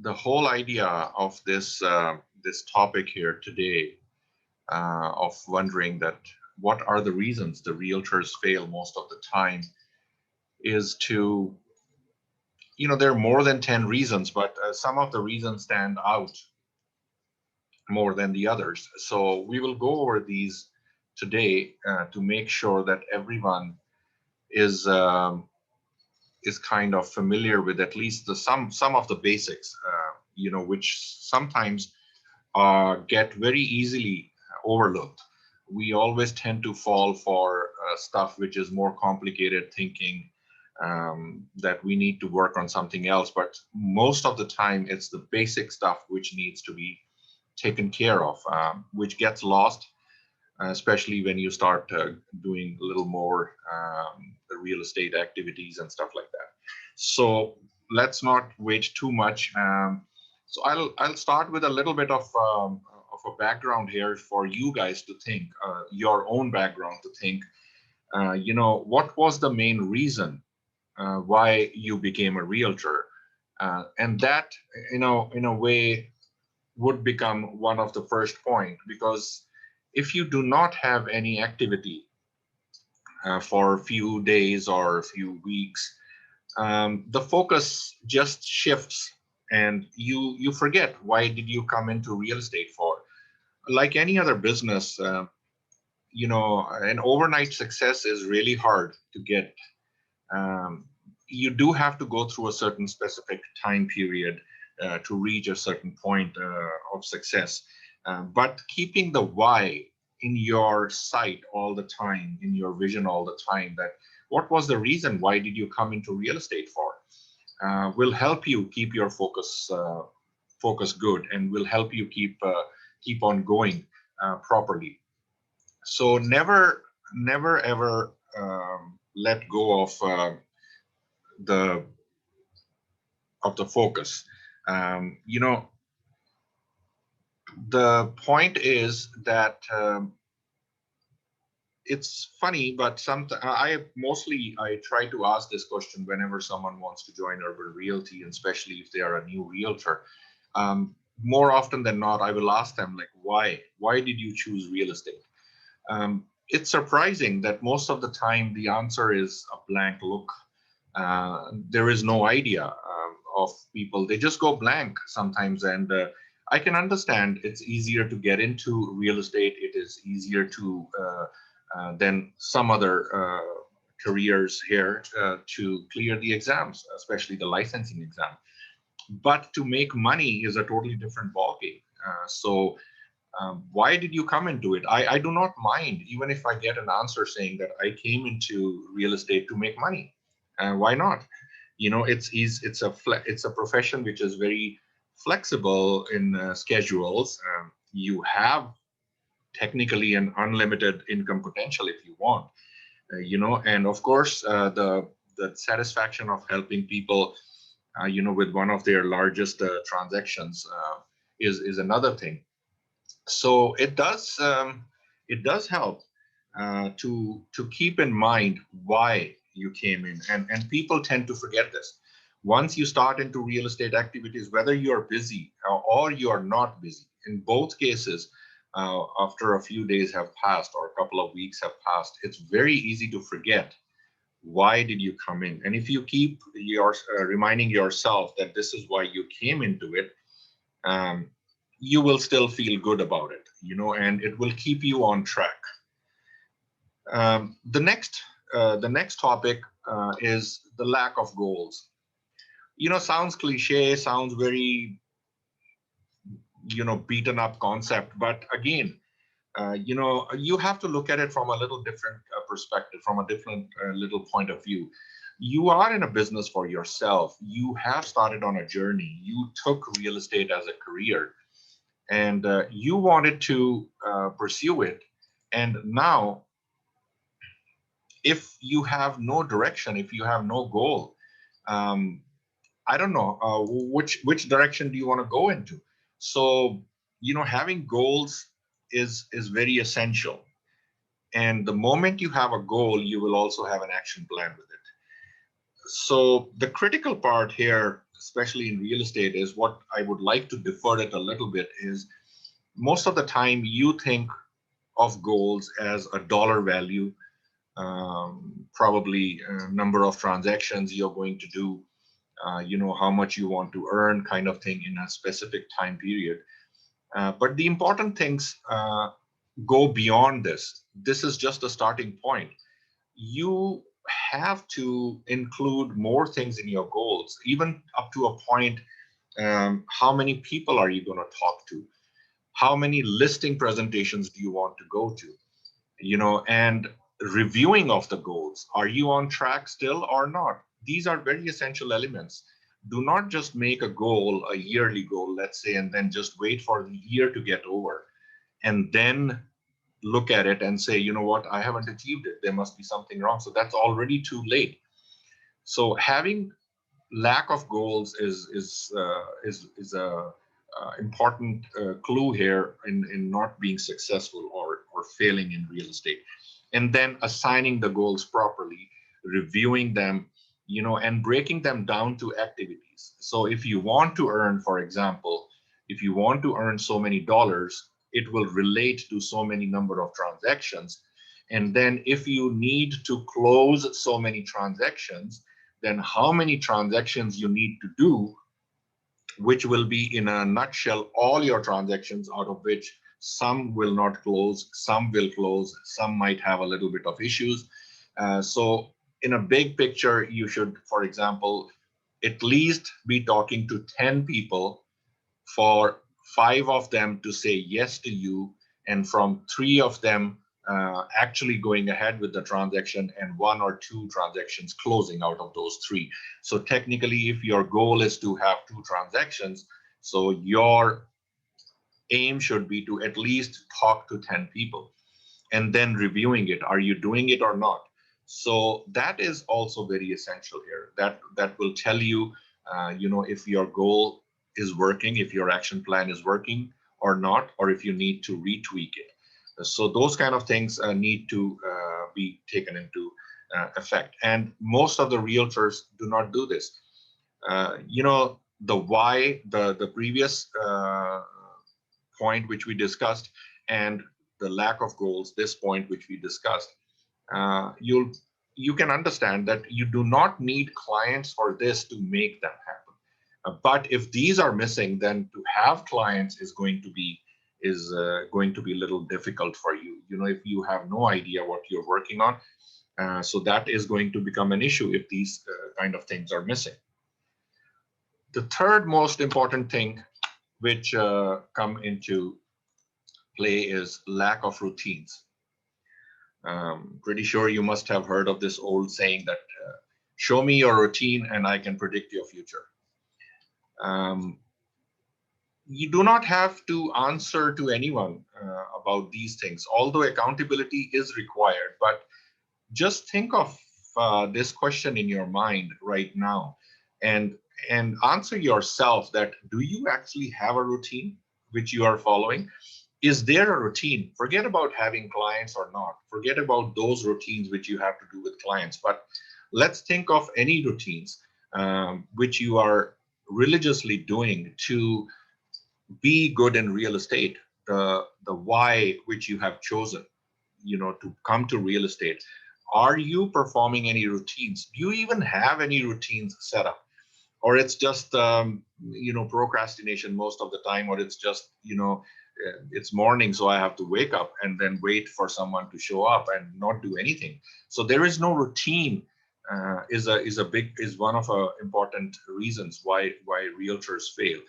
the whole idea of this topic here today, of wondering that what are the reasons the realtors fail most of the time, is to, there are more than 10 reasons, but some of the reasons stand out more than the others. So we will go over these today to make sure that everyone is kind of familiar with at least some of the basics, which sometimes get very easily overlooked. We always tend to fall for stuff which is more complicated, thinking that we need to work on something else. But most of the time, it's the basic stuff which needs to be taken care of, which gets lost, especially when you start doing a little more real estate activities and stuff like that. So let's not wait too much. So I'll start with a little bit of a background here for you guys to think, your own background to think. What was the main reason why you became a realtor, and that, in a way, would become one of the first point, because if you do not have any activity for a few days or a few weeks, the focus just shifts, and you forget why did you come into real estate for. Like any other business, an overnight success is really hard to get. um, you do have to go through a certain specific time period to reach a certain point of success. But keeping the why in your sight all the time, in your vision all the time, that what was the reason, why did you come into real estate for, will help you keep your focus good, and will help you keep on going properly. So never ever let go the the focus. You know, the point is that it's funny, but I try to ask this question whenever someone wants to join Urban Realty, and especially if they are a new realtor. More often than not, I will ask them, like, why did you choose real estate? It's surprising that most of the time the answer is a blank look. There is no idea of people. They just go blank sometimes, and I can understand. It's easier to get into real estate. It is easier to than some other careers here to clear the exams, especially the licensing exam. But to make money is a totally different ballgame. Why did you come into it? I do not mind, even if I get an answer saying that I came into real estate to make money. Why not? It's a profession which is very flexible in schedules. You have technically an unlimited income potential if you want, and of course the satisfaction of helping people, with one of their largest transactions, is another thing. So it does help to keep in mind why you came in, and people tend to forget this. Once you start into real estate activities, whether you're busy or you are not busy, in both cases, after a few days have passed or a couple of weeks have passed, it's very easy to forget why did you come in. And if you keep reminding yourself that this is why you came into it, um, you will still feel good about it, and it will keep you on track. The next topic is the lack of goals. Sounds cliche, sounds very, beaten up concept, but again, you have to look at it from a little different perspective, from a different little point of view. You are in a business for yourself. You have started on a journey. You took real estate as a career, and you wanted to pursue it. And now, if you have no direction, if you have no goal, um, I don't know which direction do you want to go into. So, having goals is very essential. And the moment you have a goal, you will also have an action plan with it. So the critical part here, especially in real estate, is what I would like to defer it a little bit is most of the time you think of goals as a dollar value, probably a number of transactions you're going to do, how much you want to earn kind of thing in a specific time period. But the important things go beyond this. This is just a starting point. You have to include more things in your goals, even up to a point. How many people are you going to talk to? How many listing presentations do you want to go to? And reviewing of the goals. Are you on track still or not? These are very essential elements. Do not just make a goal, a yearly goal, let's say, and then just wait for the year to get over and then look at it and say, you know what, I haven't achieved it. There must be something wrong. So that's already too late. So having lack of goals is a important clue here in not being successful or failing in real estate. And then assigning the goals properly, reviewing them, and breaking them down to activities. So if you want to earn, for example, if you want to earn so many dollars, it will relate to so many number of transactions. And then if you need to close so many transactions, then how many transactions you need to do, which will be in a nutshell all your transactions, out of which some will not close, some will close, some might have a little bit of issues. So in a big picture, you should, for example, at least be talking to 10 people, for 5 of them to say yes to you, and from 3 of them actually going ahead with the transaction, and 1 or 2 transactions closing out of those 3. So technically, if your goal is to have 2 transactions, so your aim should be to at least talk to 10 people and then reviewing it. Are you doing it or not? So that is also very essential here. That will tell you, if your goal is working, if your action plan is working or not, or if you need to retweak it. So those kind of things need to be taken into effect. And most of the realtors do not do this. The why, the previous point which we discussed, and the lack of goals, this point which we discussed, you can understand that you do not need clients for this to make them happen. But if these are missing, then to have clients is going to be a little difficult for you. If you have no idea what you're working on, so that is going to become an issue if these kind of things are missing. The third most important thing which come into play is lack of routines. Pretty sure you must have heard of this old saying that show me your routine and I can predict your future. You do not have to answer to anyone about these things, although accountability is required. But just think of this question in your mind right now, and answer yourself that, do you actually have a routine which you are following? Is there a routine? Forget about having clients or not. Forget about those routines which you have to do with clients. But let's think of any routines which you are religiously doing to be good in real estate. The why which you have chosen, to come to real estate. Are you performing any routines? Do you even have any routines set up? Or it's just procrastination most of the time, or it's just it's morning, so I have to wake up and then wait for someone to show up and not do anything. So there is no routine. Is one of the important reasons why realtors fail.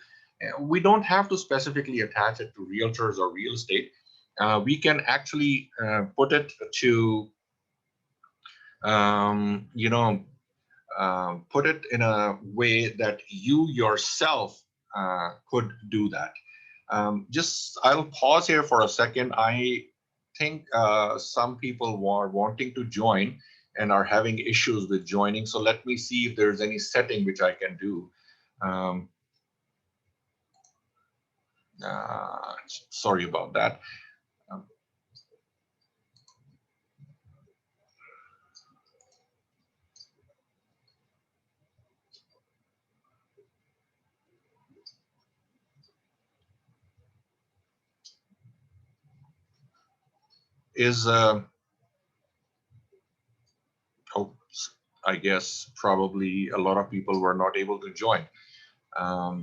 We don't have to specifically attach it to realtors or real estate. We can actually put it to put it in a way that you yourself could do that. I'll pause here for a second. I think some people are wanting to join and are having issues with joining. So let me see if there's any setting which I can do. Sorry about that. is, I guess probably a lot of people were not able to join.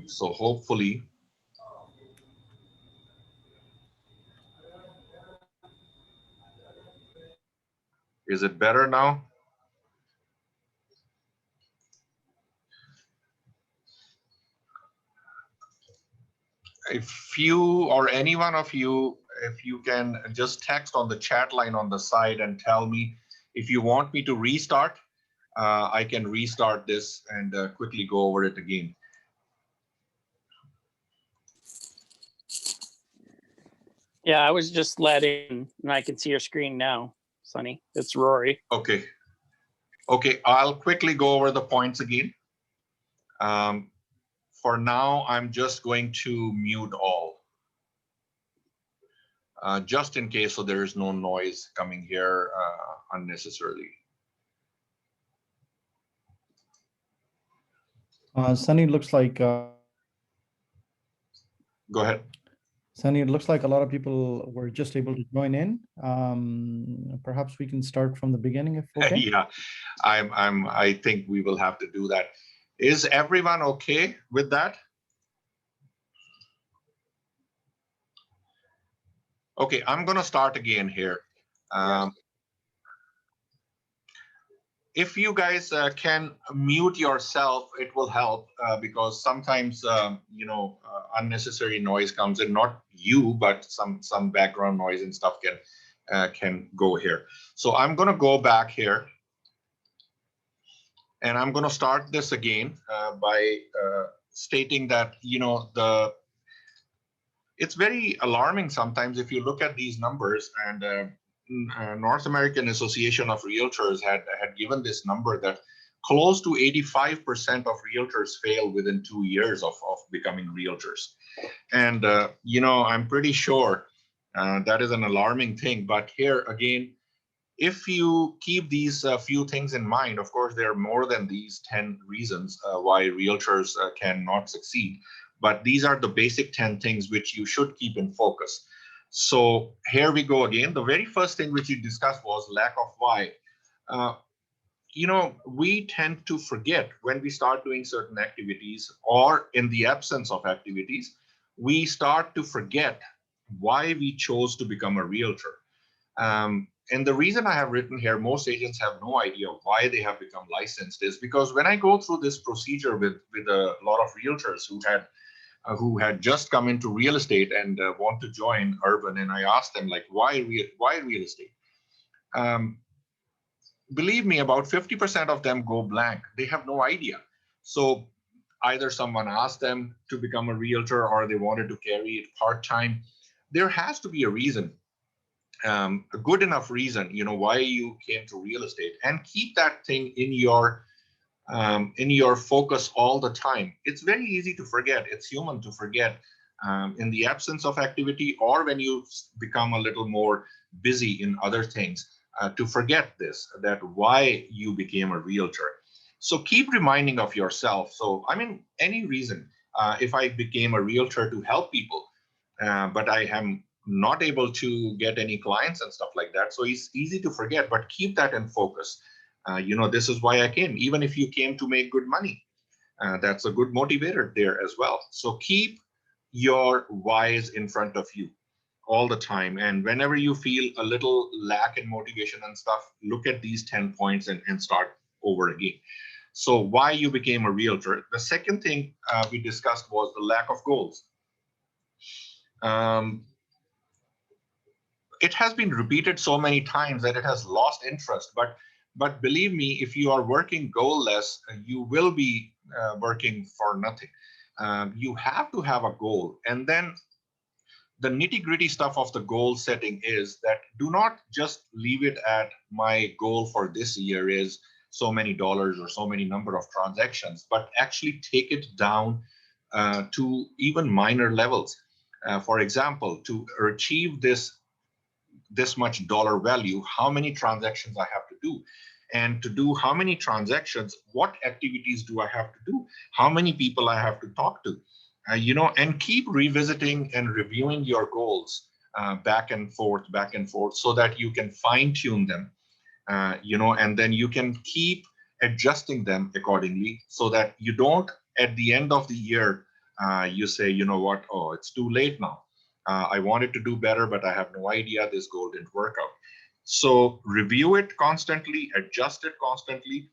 So hopefully, is it better now? If you or any one of you, if you can just text on the chat line on the side and tell me if you want me to restart, I can restart this and quickly go over it again. Yeah, I was just let in, and I can see your screen now, Sunny. It's Rory. Okay. Okay, I'll quickly go over the points again. For now, I'm just going to mute all, just in case so there is no noise coming here unnecessarily. Sunny, looks like. Go ahead. Sunny, it looks like a lot of people were just able to join in. Perhaps we can start from the beginning, if okay. Yeah, I think we will have to do that. Is everyone okay with that? Okay, I'm going to start again here. If you guys can mute yourself, it will help because sometimes unnecessary noise comes in. Not you, but some background noise and stuff can go here. So I'm going to go back here, and I'm going to start this again by stating that it's very alarming sometimes if you look at these numbers, and North American Association of Realtors had given this number that close to 85% of realtors fail within 2 years of becoming realtors. And, I'm pretty sure that is an alarming thing. But here again, if you keep these few things in mind, of course, there are more than these 10 reasons why realtors cannot succeed. But these are the basic 10 things which you should keep in focus. So here we go again. The very first thing which you discussed was lack of why. We tend to forget when we start doing certain activities, or in the absence of activities, we start to forget why we chose to become a realtor. And the reason I have written here, most agents have no idea why they have become licensed, is because when I go through this procedure with a lot of realtors who had just come into real estate and want to join Urban, and I asked them, like, why real estate? Believe me, about 50% of them go blank. They have no idea. So either someone asked them to become a realtor, or they wanted to carry it part-time. There has to be a reason, a good enough reason, why you came to real estate, and keep that thing in your focus all the time. It's very easy to forget. It's human to forget in the absence of activity, or when you become a little more busy in other things, to forget this, that why you became a realtor. So keep reminding of yourself. So, any reason, if I became a realtor to help people, but I am not able to get any clients and stuff like that. So it's easy to forget, but keep that in focus. This is why I came. Even if you came to make good money, that's a good motivator there as well. So keep your whys in front of you all the time. And whenever you feel a little lack in motivation and stuff, look at these 10 points and start over again. So why you became a realtor. The second thing we discussed was the lack of goals. It has been repeated so many times that it has lost interest. But believe me, if you are working goal-less, you will be working for nothing. You have to have a goal. And then the nitty-gritty stuff of the goal setting is that do not just leave it at my goal for this year is so many dollars or so many number of transactions, but actually take it down to even minor levels. For example, to achieve this much dollar value, how many transactions I have to do, and to do how many transactions, what activities do I have to do, how many people I have to talk to, and keep revisiting and reviewing your goals back and forth, so that you can fine tune them, and then you can keep adjusting them accordingly, so that you don't, at the end of the year, you say, you know what, oh, it's too late now. I wanted to do better, but I have no idea, this goal didn't work out. So review it constantly, adjust it constantly,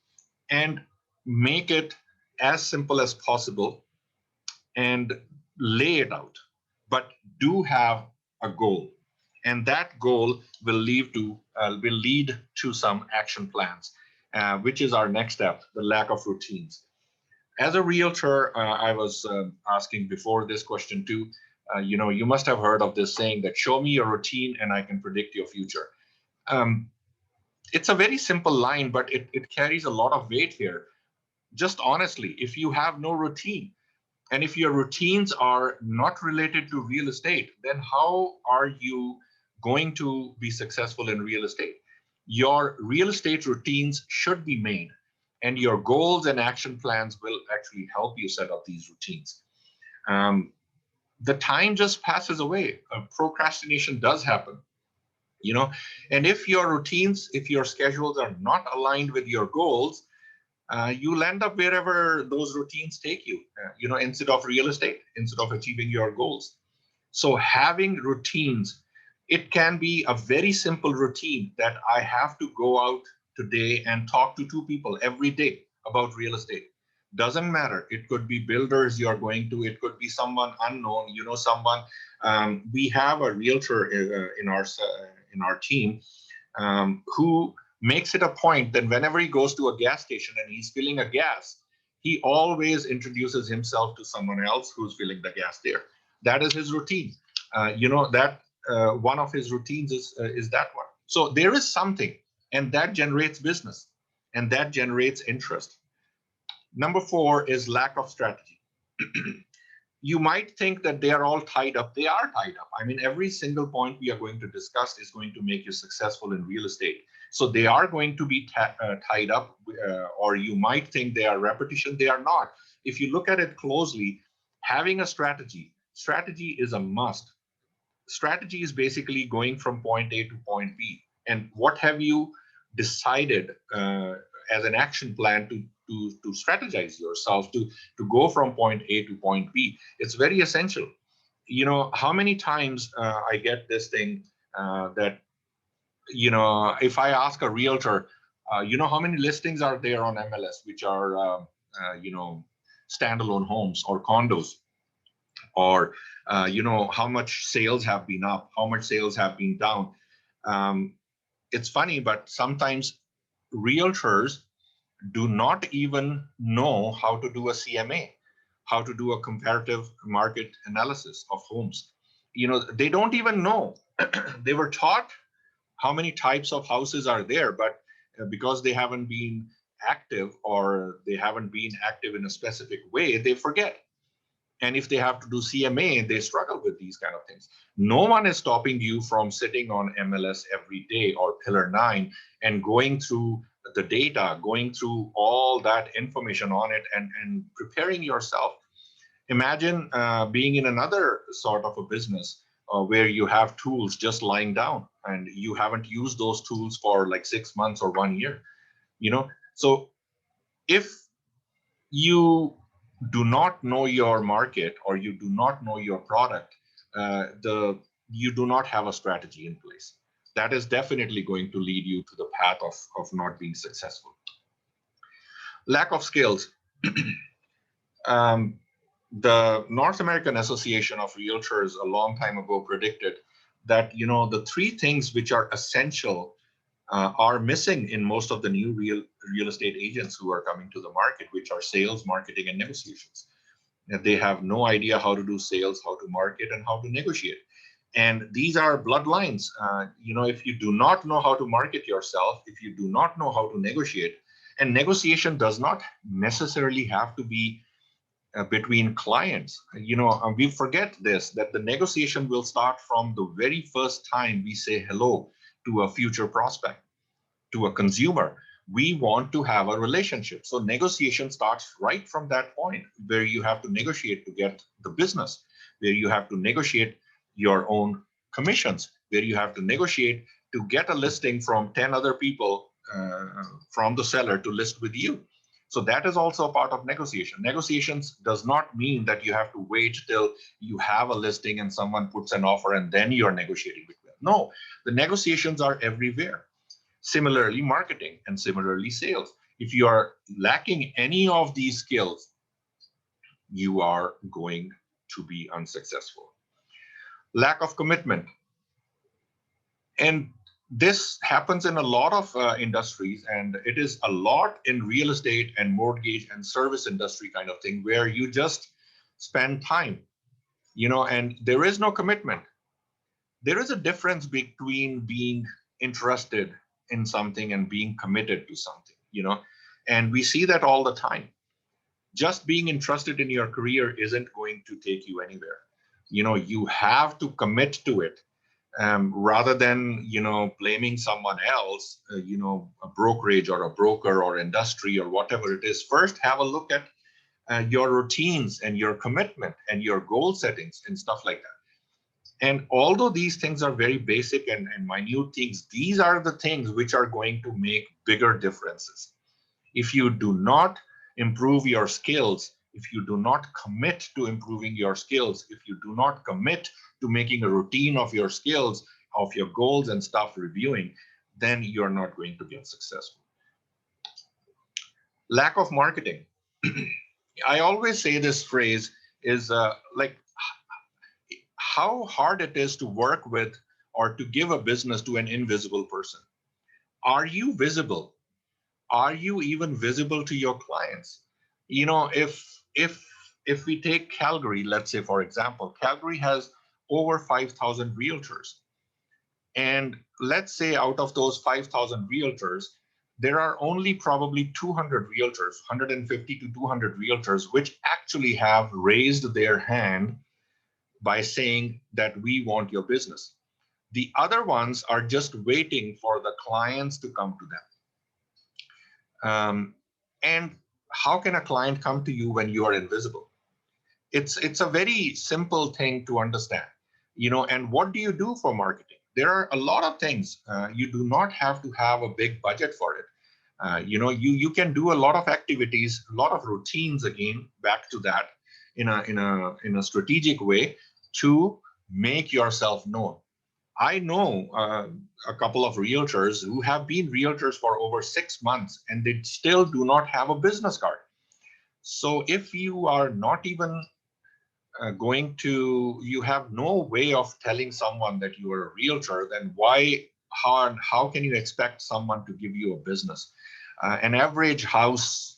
and make it as simple as possible, and lay it out. But do have a goal, and that goal will lead to some action plans, which is our next step: the lack of routines. As a realtor, I was asking before this question too. You must have heard of this saying that show me your routine and I can predict your future. It's a very simple line, but it carries a lot of weight here. Just honestly, if you have no routine, and if your routines are not related to real estate, then how are you going to be successful in real estate? Your real estate routines should be made, and your goals and action plans will actually help you set up these routines. The time just passes away. Procrastination does happen, and if your routines, if your schedules are not aligned with your goals, you'll end up wherever those routines take you, instead of real estate, instead of achieving your goals. So having routines, it can be a very simple routine that I have to go out today and talk to 2 people every day about real estate. Doesn't matter. It could be builders you're going to, it could be someone unknown, someone. We have a realtor in our team who makes it a point that whenever he goes to a gas station and he's filling a gas, he always introduces himself to someone else who's filling the gas there. That is his routine. One of his routines is that one. So there is something, and that generates business, and that generates interest. Number 4 is lack of strategy. You might think that they are all tied up. They are tied up. I mean, every single point we are going to discuss is going to make you successful in real estate. So they are going to be tied up, or you might think they are repetition. They are not. If you look at it closely, having a strategy is a must. Strategy is basically going from point A to point B. And what have you decided as an action plan to strategize yourself to go from point A to point B? It's very essential. How many times I get this thing that, if I ask a realtor, how many listings are there on MLS, which are, standalone homes or condos, or, how much sales have been up, how much sales have been down. It's funny, but sometimes realtors do not even know how to do a CMA, how to do a comparative market analysis of homes. They don't even know. They were taught how many types of houses are there, but because they haven't been active, or they haven't been active in a specific way, they forget. And if they have to do CMA, they struggle with these kind of things. No one is stopping you from sitting on MLS every day, or Pillar 9, and going through the data, going through all that information on it, and preparing yourself. Imagine being in another sort of a business where you have tools just lying down, and you haven't used those tools for like 6 months or 1 year. So if you do not know your market, or you do not know your product, you do not have a strategy in place. That is definitely going to lead you to the path of not being successful. Lack of skills. The North American Association of Realtors a long time ago predicted that the 3 things which are essential are missing in most of the new real estate agents who are coming to the market, which are sales, marketing, and negotiations. And they have no idea how to do sales, how to market, and how to negotiate. And these are bloodlines. If you do not know how to market yourself, if you do not know how to negotiate, and negotiation does not necessarily have to be between clients. We forget this, that the negotiation will start from the very first time we say hello to a future prospect, to a consumer. We want to have a relationship. So negotiation starts right from that point, where you have to negotiate to get the business, where you have to negotiate your own commissions where you have to negotiate to get a listing from 10 other people from the seller to list with you. So that is also a part of negotiation. Negotiations does not mean that you have to wait till you have a listing and someone puts an offer and then you're negotiating with them. No, the negotiations are everywhere. Similarly, marketing and similarly, sales. If you are lacking any of these skills, you are going to be unsuccessful. Lack of commitment. And this happens in a lot of industries, and it is a lot in real estate and mortgage and service industry kind of thing, where you just spend time, and there is no commitment. There is a difference between being interested in something and being committed to something, and we see that all the time. Just being interested in your career isn't going to take you anywhere. You have to commit to it. Rather than blaming someone else, a brokerage or a broker or industry or whatever it is. First, have a look at your routines and your commitment and your goal settings and stuff like that. And although these things are very basic and minute things, these are the things which are going to make bigger differences. If you do not improve your skills, if you do not commit to improving your skills, if you do not commit to making a routine of your skills, of your goals and stuff reviewing, then you're not going to get successful. Lack of marketing. I always say this phrase is like how hard it is to work with or to give a business to an invisible person. Are you visible? Are you even visible to your clients? If we take Calgary, let's say, for example, Calgary has over 5,000 realtors. And let's say out of those 5,000 realtors, there are only probably 200 realtors, 150 to 200 realtors, which actually have raised their hand by saying that we want your business. The other ones are just waiting for the clients to come to them. And how can a client come to you when you are invisible? It's a very simple thing to understand, and what do you do for marketing? There are a lot of things. You do not have to have a big budget for it. You can do a lot of activities, a lot of routines, again, back to that, in a strategic way to make yourself known. I know a couple of realtors who have been realtors for over 6 months and they still do not have a business card. So if you are not even you have no way of telling someone that you are a realtor, then how can you expect someone to give you a business? An average house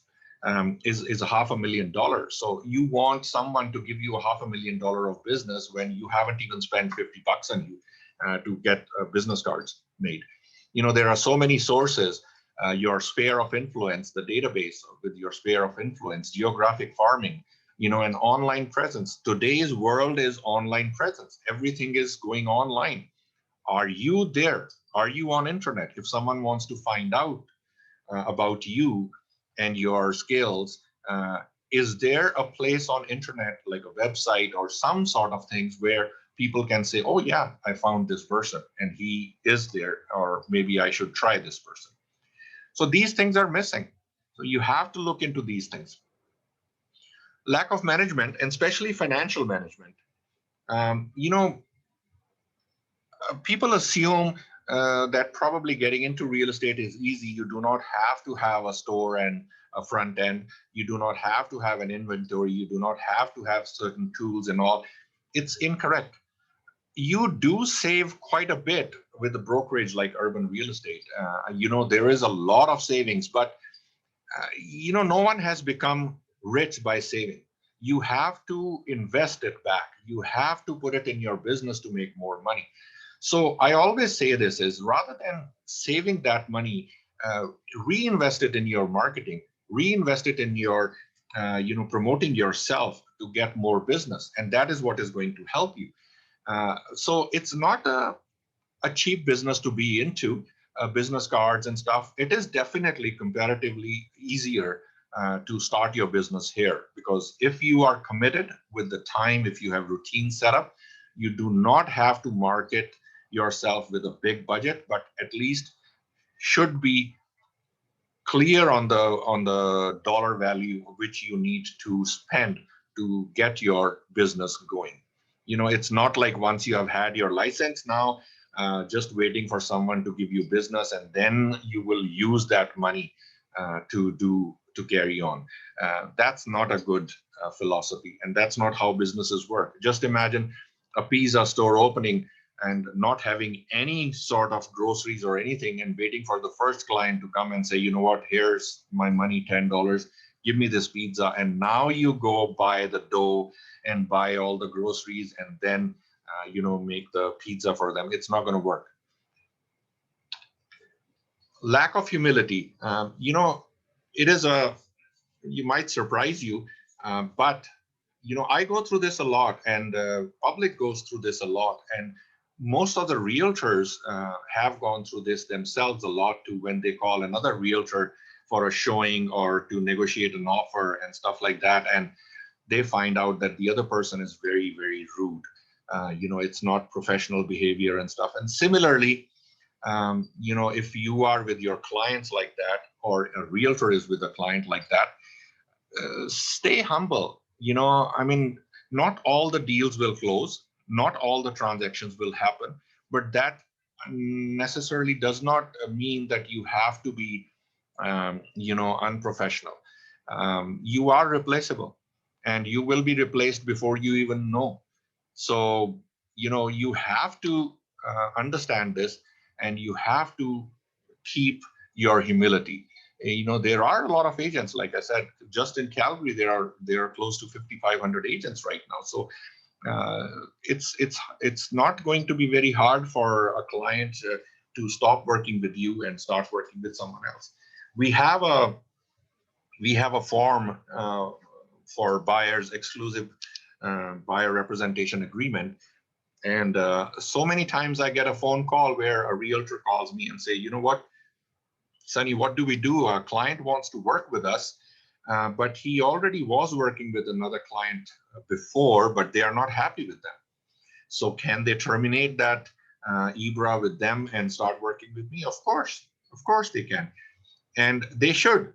is $500,000. So you want someone to give you $500,000 of business when you haven't even spent $50 on you to get business cards made. There are so many sources. Your sphere of influence, the database with your sphere of influence, geographic farming, an online presence. Today's world is online presence. Everything is going online. Are you there? Are you on internet? If someone wants to find out about you and your skills, is there a place on internet, like a website or some sort of things where people can say, oh yeah, I found this person and he is there, or maybe I should try this person. So these things are missing. So you have to look into these things. Lack of management, and especially financial management. People assume that probably getting into real estate is easy. You do not have to have a store and a front end. You do not have to have an inventory. You do not have to have certain tools and all. It's incorrect. You do save quite a bit with a brokerage like Urban Real Estate. There is a lot of savings, but no one has become rich by saving. You have to invest it back. You have to put it in your business to make more money. So I always say this is, rather than saving that money, reinvest it in your marketing, reinvest it in your, promoting yourself to get more business. And that is what is going to help you. So it's not a cheap business to be into, business cards and stuff. It is definitely comparatively easier to start your business here, because if you are committed with the time, if you have routine set up, You do not have to market yourself with a big budget, but at least should be clear on the dollar value which you need to spend to get your business going. It's not like once you have had your license now, just waiting for someone to give you business and then you will use that money to carry on. That's not a good philosophy, and that's not how businesses work. Just imagine a pizza store opening and not having any sort of groceries or anything and waiting for the first client to come and say, you know what, here's my money, $10, give me this pizza. And now you go buy the dough and buy all the groceries and then, make the pizza for them. It's not going to work. Lack of humility. It is you might surprise you, but I go through this a lot, and public goes through this a lot, and most of the realtors have gone through this themselves a lot too, when they call another realtor for a showing or to negotiate an offer and stuff like that, and they find out that the other person is very, very rude. It's not professional behavior and stuff. And similarly, if you are with your clients like that, or a realtor is with a client like that, stay humble. Not all the deals will close, not all the transactions will happen, but that necessarily does not mean that you have to be, unprofessional. You are replaceable, and you will be replaced before you even know. So, you have to understand this, and you have to keep your humility. There are a lot of agents, like I said, just in Calgary, there are close to 5,500 agents right now. So it's not going to be very hard for a client to stop working with you and start working with someone else. We have a form for buyers, exclusive buyer representation agreement. And so many times I get a phone call where a realtor calls me and say, you know what, Sunny, what do we do? Our client wants to work with us, but he already was working with another client before, but they are not happy with them. So can they terminate that EBRA with them and start working with me? Of course they can. And they should.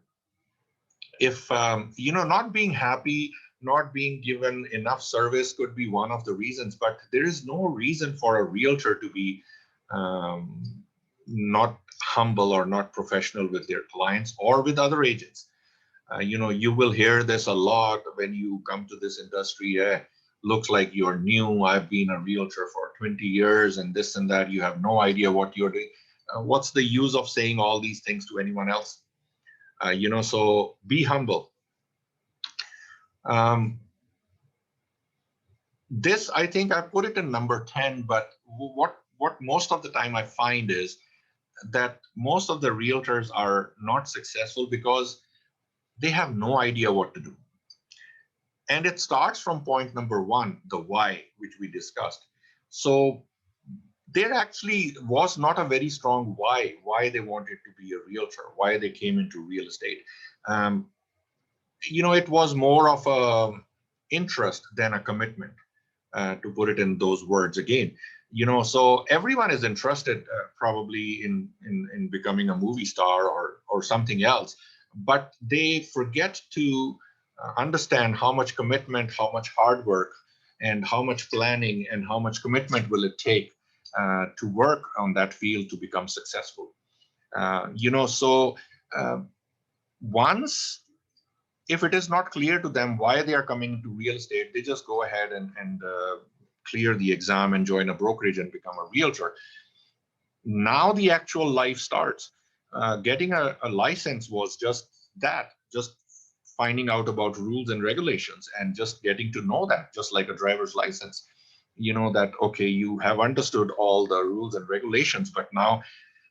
If, not being happy, not being given enough service could be one of the reasons, but there is no reason for a realtor to be not humble or not professional with their clients or with other agents. You will hear this a lot when you come to this industry. Looks like you're new. I've been a realtor for 20 years and this and that. You have no idea what you're doing. What's the use of saying all these things to anyone else? So be humble. This, I think I put it in number 10, but what most of the time I find is that most of the realtors are not successful because they have no idea what to do. And it starts from point number 1, the why, which we discussed. So there actually was not a very strong why they wanted to be a realtor, why they came into real estate. It was more of a interest than a commitment, to put it in those words again. So everyone is interested probably in becoming a movie star or something else, but they forget to understand how much commitment, how much hard work, and how much planning and how much commitment will it take to work on that field to become successful. So once, if it is not clear to them why they are coming to real estate, they just go ahead and clear the exam and join a brokerage and become a realtor. Now the actual life starts. Getting a license was just that, just finding out about rules and regulations and just getting to know that, just like a driver's license. That, okay, you have understood all the rules and regulations, but now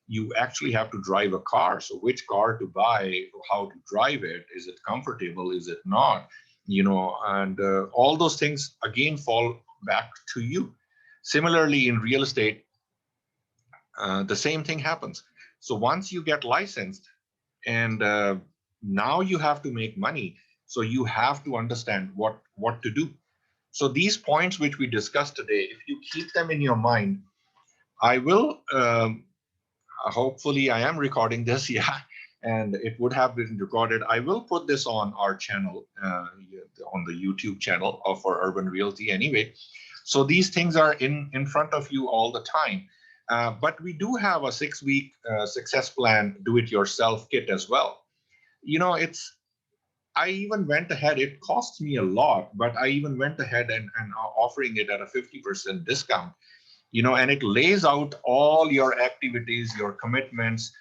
you actually have to drive a car. So which car to buy, how to drive it, is it comfortable, is it not, and all those things again fall back to you. Similarly, in real estate, the same thing happens. So once you get licensed and now you have to make money, so you have to understand what to do. So these points which we discussed today, if you keep them in your mind, I will, hopefully I am recording this, yeah, and it would have been recorded. I will put this on our channel, on the YouTube channel for Urban Realty anyway. So these things are in front of you all the time. But we do have a 6-week success plan, do-it-yourself kit as well. You know, I even went ahead, it costs me a lot, but I even went ahead and offering it at a 50% discount, you know, and it lays out all your activities, your commitments,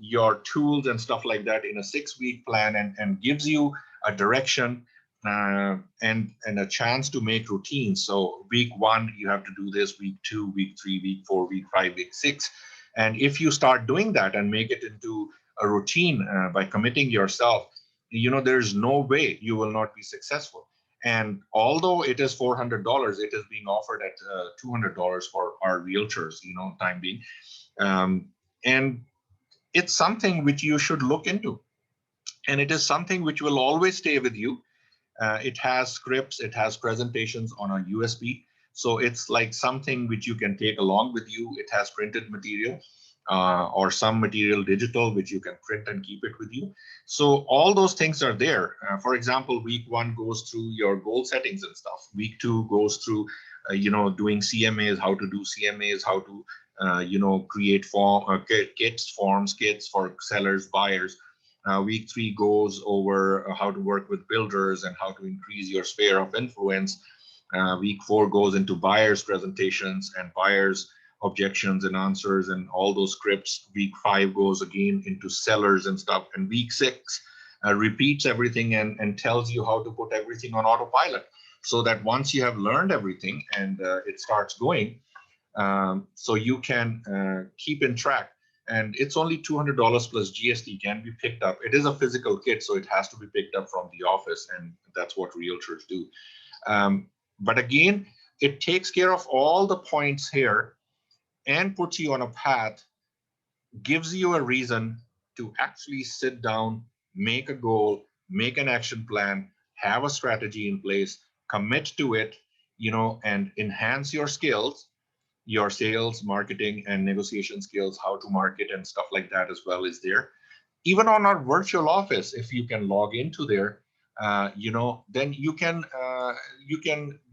your tools and stuff like that in a 6-week plan, and gives you a direction and a chance to make routines. So week 1, you have to do this, week 2, week 3, week 4, week 5, week 6. And if you start doing that and make it into a routine by committing yourself, you know, there's no way you will not be successful. And although it is $400, it is being offered at $200 for our realtors, you know, time being. And it's something which you should look into. And it is something which will always stay with you. It has scripts, it has presentations on a USB. So it's like something which you can take along with you. It has printed material. Or some material digital, which you can print and keep it with you. So all those things are there. For example, week 1 goes through your goal settings and stuff. Week 2 goes through, you know, doing CMAs, how to do CMAs, how to, you know, create forms, kits for sellers, buyers. Week 3 goes over how to work with builders and how to increase your sphere of influence. Week 4 goes into buyers presentations and buyers objections and answers and all those scripts. Week 5 goes again into sellers and stuff. And week 6 repeats everything and tells you how to put everything on autopilot, so that once you have learned everything and it starts going, so you can keep in track. And it's only $200 plus GST, can be picked up. It is a physical kit, so it has to be picked up from the office, and that's what realtors do. But again, it takes care of all the points here and puts you on a path, gives you a reason to actually sit down, make a goal, make an action plan, have a strategy in place, commit to it, you know, and enhance your skills, your sales, marketing, and negotiation skills, how to market and stuff like that as well is there. Even on our virtual office, if you can log into there, you know, then you can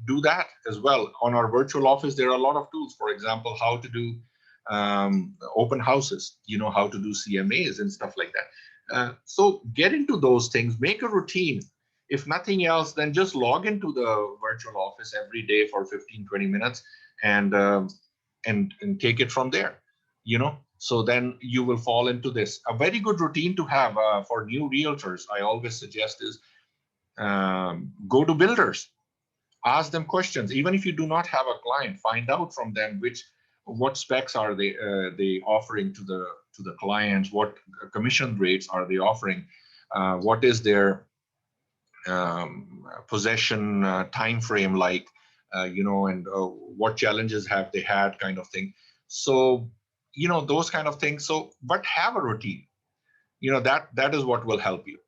do that as well. On our virtual office, there are a lot of tools. For example, how to do open houses, you know, how to do CMAs and stuff like that. So get into those things, make a routine. If nothing else, then just log into the virtual office every day for 15-20 minutes and take it from there, you know. So then you will fall into this. A very good routine to have for new realtors, I always suggest, is go to builders, ask them questions. Even if you do not have a client, find out from them what specs are they offering to the clients, what commission rates are they offering, what is their possession time frame like, you know, and what challenges have they had, kind of thing. So, you know, those kind of things. So, but have a routine, you know, that is what will help you.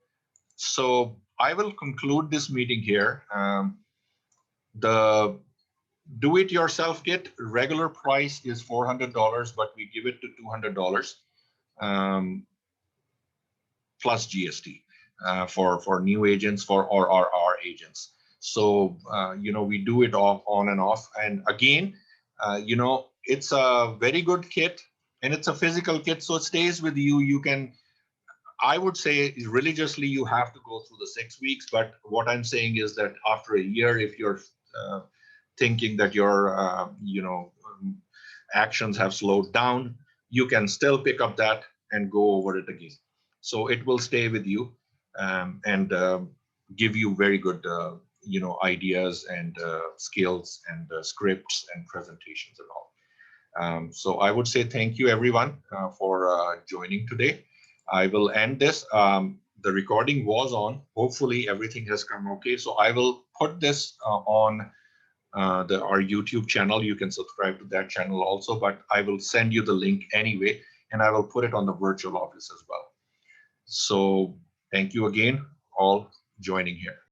So I will conclude this meeting here. The do-it-yourself kit regular price is $400, but we give it to $200 plus GST for new agents or our agents. So you know, we do it off on and off. And again, you know, it's a very good kit, and it's a physical kit, so it stays with you. You can, I would say, religiously, you have to go through the 6 weeks. But what I'm saying is that after a year, if you're thinking that your you know, actions have slowed down, you can still pick up that and go over it again. So it will stay with you and give you very good you know, ideas and skills and scripts and presentations and all. So I would say thank you everyone for joining today. I will end this. The recording was on. Hopefully everything has come okay. So I will put this on our YouTube channel. You can subscribe to that channel also, but I will send you the link anyway, and I will put it on the virtual office as well. So thank you again, all joining here.